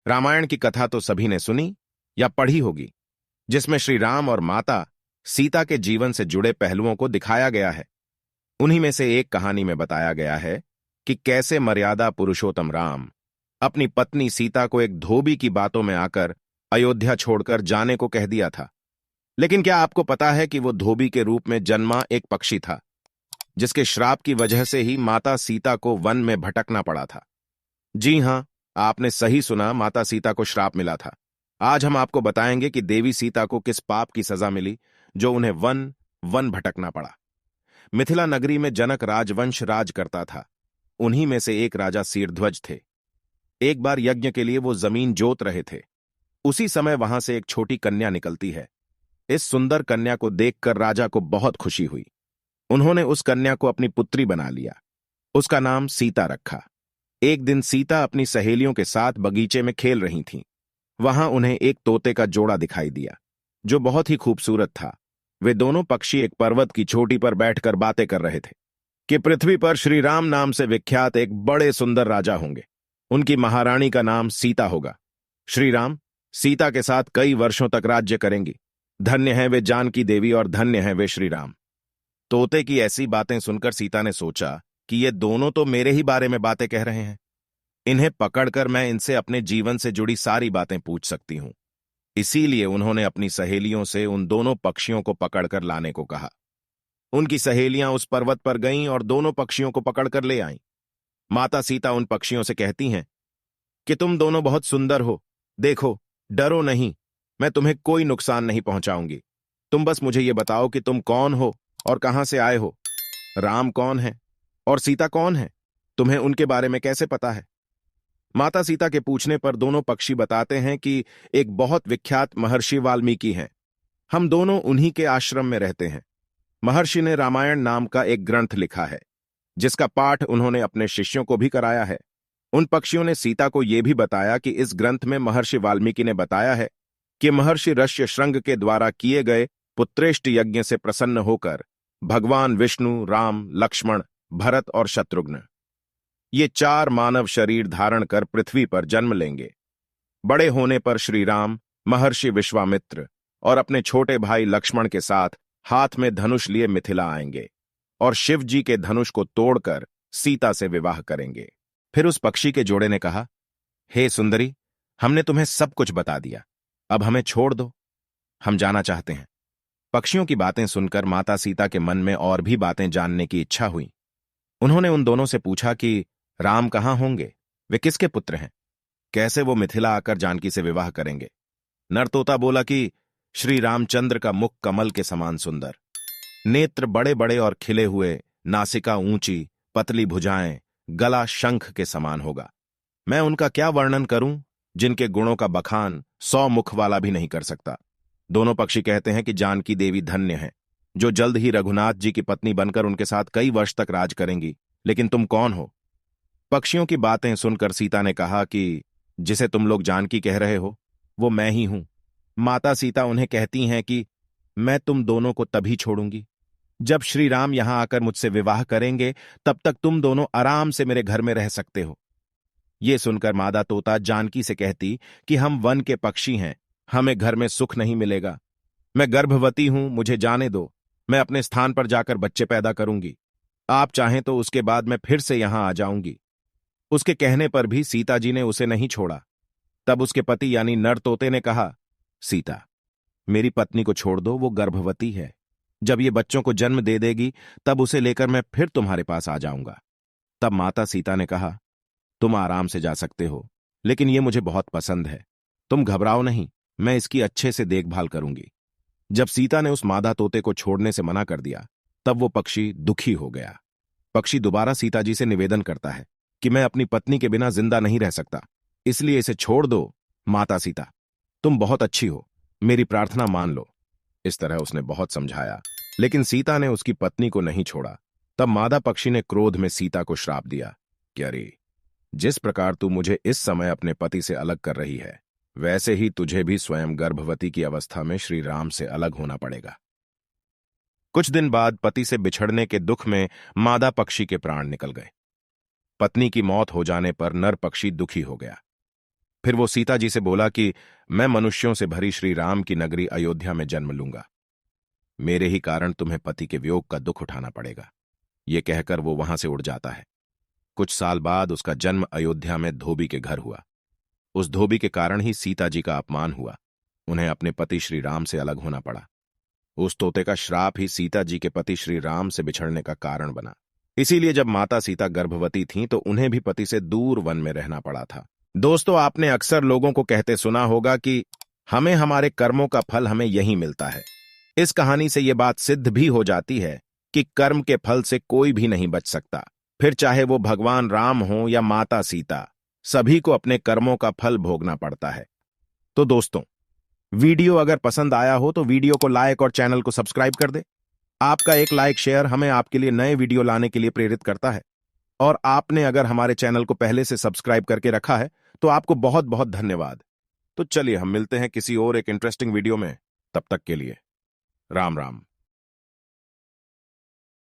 रामायण की कथा तो सभी ने सुनी या पढ़ी होगी, जिसमें श्री राम और माता सीता के जीवन से जुड़े पहलुओं को दिखाया गया है। उन्हीं में से एक कहानी में बताया गया है कि कैसे मर्यादा पुरुषोत्तम राम अपनी पत्नी सीता को एक धोबी की बातों में आकर अयोध्या छोड़कर जाने को कह दिया था। लेकिन क्या आपको पता है कि वो धोबी के रूप में जन्मा एक पक्षी था, जिसके श्राप की वजह से ही माता सीता को वन में भटकना पड़ा था। जी हां, आपने सही सुना, माता सीता को श्राप मिला था। आज हम आपको बताएंगे कि देवी सीता को किस पाप की सजा मिली जो उन्हें वन वन भटकना पड़ा। मिथिला नगरी में जनक राजवंश राज करता था। उन्हीं में से एक राजा शीरध्वज थे। एक बार यज्ञ के लिए वो जमीन जोत रहे थे। उसी समय वहां से एक छोटी कन्या निकलती है। इस सुंदर कन्या को देखकर राजा को बहुत खुशी हुई। उन्होंने उस कन्या को अपनी पुत्री बना लिया। उसका नाम सीता रखा। एक दिन सीता अपनी सहेलियों के साथ बगीचे में खेल रही थीं। वहां उन्हें एक तोते का जोड़ा दिखाई दिया, जो बहुत ही खूबसूरत था। वे दोनों पक्षी एक पर्वत की चोटी पर बैठकर बातें कर रहे थे कि पृथ्वी पर श्री राम नाम से विख्यात एक बड़े सुंदर राजा होंगे। उनकी महारानी का नाम सीता होगा। श्री राम सीता के साथ कई वर्षों तक राज्य करेंगी। धन्य है वे जानकी देवी और धन्य है वे श्री राम। तोते की ऐसी बातें सुनकर सीता ने सोचा कि ये दोनों तो मेरे ही बारे में बातें कह रहे हैं। इन्हें पकड़कर मैं इनसे अपने जीवन से जुड़ी सारी बातें पूछ सकती हूं। इसीलिए उन्होंने अपनी सहेलियों से उन दोनों पक्षियों को पकड़कर लाने को कहा। उनकी सहेलियां उस पर्वत पर गईं और दोनों पक्षियों को पकड़कर ले आईं। माता सीता उन पक्षियों से कहती हैं कि तुम दोनों बहुत सुंदर हो, देखो, डरो नहीं, मैं तुम्हें कोई नुकसान नहीं पहुंचाऊंगी। तुम बस मुझे ये बताओ कि तुम कौन हो और कहां से आए हो। राम कौन है और सीता कौन है, तुम्हें उनके बारे में कैसे पता है? माता सीता के पूछने पर दोनों पक्षी बताते हैं कि एक बहुत विख्यात महर्षि वाल्मीकि हैं। हम दोनों उन्हीं के आश्रम में रहते हैं। महर्षि ने रामायण नाम का एक ग्रंथ लिखा है, जिसका पाठ उन्होंने अपने शिष्यों को भी कराया है। उन पक्षियों ने सीता को यह भी बताया कि इस ग्रंथ में महर्षि वाल्मीकि ने बताया है कि महर्षि ऋष्यशृंग के द्वारा किए गए पुत्रेष्ट यज्ञ से प्रसन्न होकर भगवान विष्णु, राम, लक्ष्मण, भरत और शत्रुघ्न ये 4 मानव शरीर धारण कर पृथ्वी पर जन्म लेंगे। बड़े होने पर श्री राम महर्षि विश्वामित्र और अपने छोटे भाई लक्ष्मण के साथ हाथ में धनुष लिए मिथिला आएंगे और शिव जी के धनुष को तोड़कर सीता से विवाह करेंगे। फिर उस पक्षी के जोड़े ने कहा, हे सुंदरी, हमने तुम्हें सब कुछ बता दिया, अब हमें छोड़ दो, हम जाना चाहते हैं। पक्षियों की बातें सुनकर माता सीता के मन में और भी बातें जानने की इच्छा हुई। उन्होंने उन दोनों से पूछा कि राम कहाँ होंगे, वे किसके पुत्र हैं, कैसे वो मिथिला आकर जानकी से विवाह करेंगे। नरतोता बोला कि श्री रामचंद्र का मुख कमल के समान सुंदर, नेत्र बड़े बड़े और खिले हुए, नासिका ऊंची, पतली भुजाएं, गला शंख के समान होगा। मैं उनका क्या वर्णन करूं, जिनके गुणों का बखान 100 मुख वाला भी नहीं कर सकता। दोनों पक्षी कहते हैं कि जानकी देवी धन्य है, जो जल्द ही रघुनाथ जी की पत्नी बनकर उनके साथ कई वर्ष तक राज करेंगी। लेकिन तुम कौन हो? पक्षियों की बातें सुनकर सीता ने कहा कि जिसे तुम लोग जानकी कह रहे हो, वो मैं ही हूं। माता सीता उन्हें कहती हैं कि मैं तुम दोनों को तभी छोड़ूंगी जब श्री राम यहां आकर मुझसे विवाह करेंगे। तब तक तुम दोनों आराम से मेरे घर में रह सकते हो। ये सुनकर मादा तोता जानकी से कहती कि हम वन के पक्षी हैं, हमें घर में सुख नहीं मिलेगा। मैं गर्भवती हूं, मुझे जाने दो, मैं अपने स्थान पर जाकर बच्चे पैदा करूंगी। आप चाहें तो उसके बाद मैं फिर से यहां आ जाऊंगी। उसके कहने पर भी सीता जी ने उसे नहीं छोड़ा। तब उसके पति यानी नर तोते ने कहा, सीता, मेरी पत्नी को छोड़ दो, वो गर्भवती है। जब ये बच्चों को जन्म दे देगी तब उसे लेकर मैं फिर तुम्हारे पास आ जाऊंगा। तब माता सीता ने कहा, तुम आराम से जा सकते हो, लेकिन ये मुझे बहुत पसंद है। तुम घबराओ नहीं, मैं इसकी अच्छे से देखभाल करूंगी। जब सीता ने उस मादा तोते को छोड़ने से मना कर दिया, तब वो पक्षी दुखी हो गया। पक्षी दोबारा सीता जी से निवेदन करता है कि मैं अपनी पत्नी के बिना जिंदा नहीं रह सकता, इसलिए इसे छोड़ दो। माता सीता, तुम बहुत अच्छी हो, मेरी प्रार्थना मान लो। इस तरह उसने बहुत समझाया, लेकिन सीता ने उसकी पत्नी को नहीं छोड़ा। तब मादा पक्षी ने क्रोध में सीता को श्राप दिया कि अरे, जिस प्रकार तू मुझे इस समय अपने पति से अलग कर रही है, वैसे ही तुझे भी स्वयं गर्भवती की अवस्था में श्री राम से अलग होना पड़ेगा। कुछ दिन बाद पति से बिछड़ने के दुख में मादा पक्षी के प्राण निकल गए। पत्नी की मौत हो जाने पर नर पक्षी दुखी हो गया। फिर वो सीता जी से बोला कि मैं मनुष्यों से भरी श्री राम की नगरी अयोध्या में जन्म लूंगा। मेरे ही कारण तुम्हें पति के वियोग का दुख उठाना पड़ेगा। ये कहकर वो वहां से उड़ जाता है। कुछ साल बाद उसका जन्म अयोध्या में धोबी के घर हुआ। उस धोबी के कारण ही सीता जी का अपमान हुआ। उन्हें अपने पति श्री राम से अलग होना पड़ा। उस तोते का श्राप ही सीता जी के पति श्री राम से बिछड़ने का कारण बना। इसीलिए जब माता सीता गर्भवती थीं तो उन्हें भी पति से दूर वन में रहना पड़ा था। दोस्तों, आपने अक्सर लोगों को कहते सुना होगा कि हमें हमारे कर्मों का फल हमें यहीं मिलता है। इस कहानी से यह बात सिद्ध भी हो जाती है कि कर्म के फल से कोई भी नहीं बच सकता। फिर चाहे वो भगवान राम हो या माता सीता, सभी को अपने कर्मों का फल भोगना पड़ता है। तो दोस्तों, वीडियो अगर पसंद आया हो तो वीडियो को लाइक और चैनल को सब्सक्राइब कर दे। आपका एक लाइक शेयर हमें आपके लिए नए वीडियो लाने के लिए प्रेरित करता है। और आपने अगर हमारे चैनल को पहले से सब्सक्राइब करके रखा है तो आपको बहुत बहुत धन्यवाद। तो चलिए हम मिलते हैं किसी और एक इंटरेस्टिंग वीडियो में। तब तक के लिए राम राम।